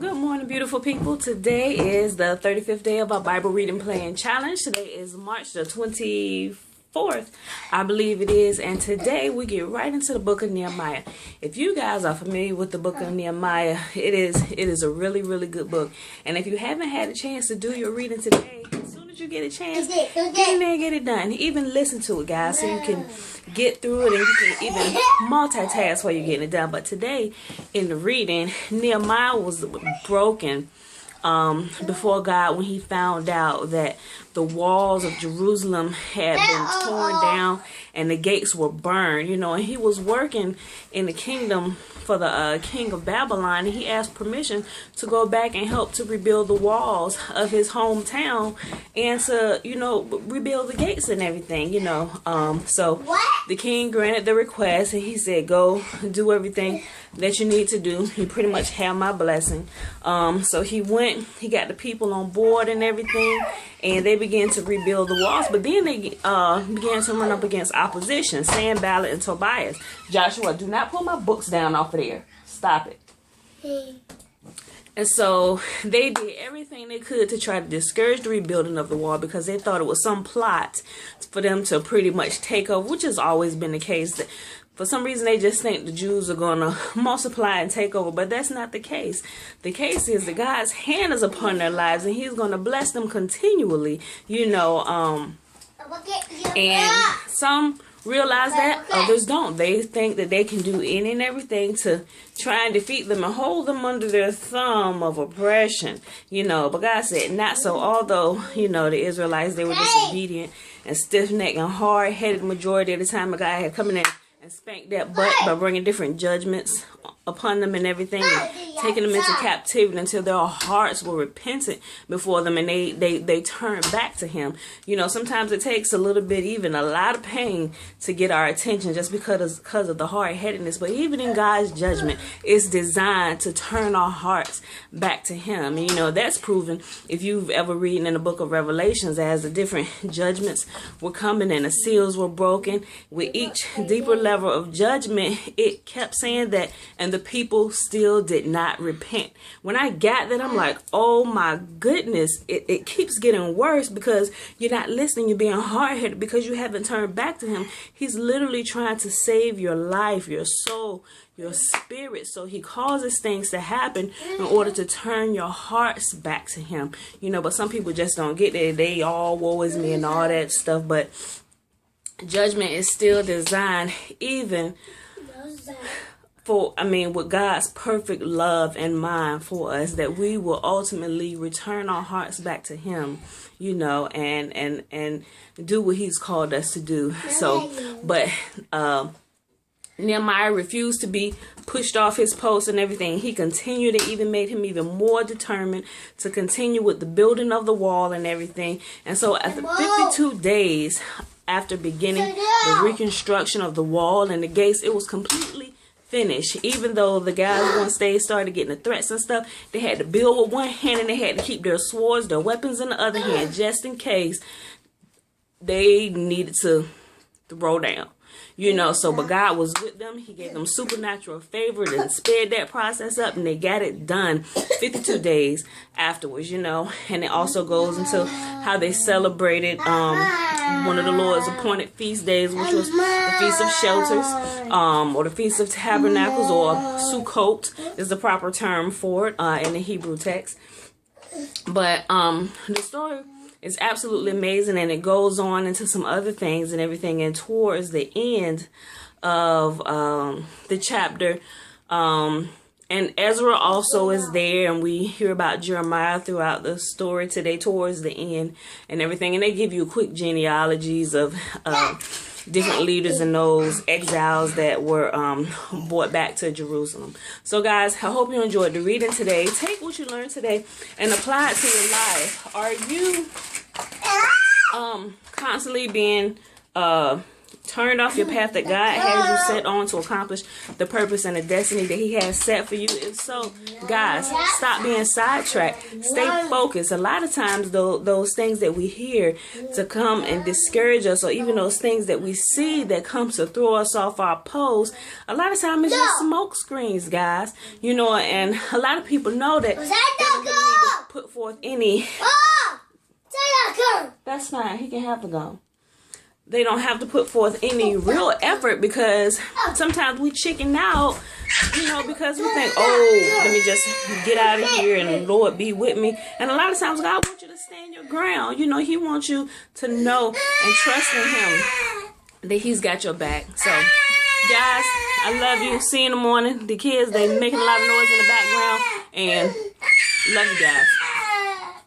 Good morning, beautiful people. Today is the 35th day of our Bible Reading Plan Challenge. Today is March the 24th, I believe it is. And today we get right into the book of Nehemiah. If you guys are familiar with the book of Nehemiah, it is a really, really good book. And if you haven't had a chance to do your reading today, as soon as you get a chance, get in there and get it done. Even listen to it, guys, so you can get through it and you can even multitask while you're getting it done. But today in the reading, Nehemiah was broken before God when he found out that the walls of Jerusalem had been torn down and the gates were burned, and he was working in the kingdom for the king of Babylon, and he asked permission to go back and help to rebuild the walls of his hometown and to, rebuild the gates and everything, so the king granted the request and he said, go do everything that you need to do. You pretty much have my blessing. So he went, he got the people on board and everything, and they began to rebuild the walls. But then they began to run up against opposition, Sanballat and Tobias. Joshua, do not pull my books down off of there. Stop it. Hey. And so they did everything they could to try to discourage the rebuilding of the wall because they thought it was some plot for them to pretty much take over, which has always been the case. For some reason, they just think the Jews are going to multiply and take over, but that's not the case. The case is that God's hand is upon their lives, and he's going to bless them continually, and some realize that, others don't. They think that they can do any and everything to try and defeat them and hold them under their thumb of oppression, but God said not so. Although, the Israelites, they were disobedient and stiff-necked and hard-headed majority of the time, God had come in and spanked that butt by bringing different judgments upon them and everything, and taking them into captivity until their hearts were repentant before them and they turned back to him. Sometimes it takes a little bit, even a lot of pain to get our attention just because of the hard-headedness. But even in God's judgment, it's designed to turn our hearts back to him. And that's proven if you've ever read in the book of Revelations, as the different judgments were coming and the seals were broken. With each deeper level of judgment, it kept saying that, and the people still did not repent. When I got that, I'm like, oh my goodness, it keeps getting worse because you're not listening. You're being hard-headed because you haven't turned back to him. He's literally trying to save your life, your soul, your spirit. So he causes things to happen in order to turn your hearts back to him. But some people just don't get it. They all woe is me and all that stuff. But judgment is still designed even with God's perfect love in mind for us, that we will ultimately return our hearts back to him, and do what he's called us to do. So, but Nehemiah refused to be pushed off his post and everything. He continued. It even made him even more determined to continue with the building of the wall and everything. And so after 52 days after beginning the reconstruction of the wall and the gates, it was completely finished. Even though the guys, once they started getting the threats and stuff, they had to build with one hand and they had to keep their swords, their weapons in the other hand, just in case they needed to throw down. So, but God was with them. He gave them supernatural favor and sped that process up, and they got it done 52 days afterwards, and it also goes into how they celebrated one of the Lord's appointed feast days, which was the Feast of Shelters, or the Feast of Tabernacles, or Sukkot is the proper term for it in the Hebrew text. But the story is absolutely amazing, and it goes on into some other things and everything. And towards the end of the chapter, and Ezra also is there, and we hear about Jeremiah throughout the story today towards the end and everything. And they give you quick genealogies of different leaders and those exiles that were brought back to Jerusalem. So guys, I hope you enjoyed the reading today. Take what you learned today and apply it to your life. Are you constantly being turned off your path that God has you set on to accomplish the purpose and the destiny that He has set for you? If so, guys, stop being sidetracked. Stay focused. A lot of times, those things that we hear to come and discourage us, or even those things that we see that comes to throw us off our post, a lot of times it's just smoke screens, guys. You know, and a lot of people know that they don't need to put forth any. That's fine. He can have the gum. They don't have to put forth any real effort, because sometimes we chicken out, you know, because we think, oh, let me just get out of here and Lord be with me. And a lot of times God wants you to stand your ground. You know, He wants you to know and trust in Him that He's got your back. So, guys, I love you. See you in the morning. The kids, they making a lot of noise in the background, and love you guys.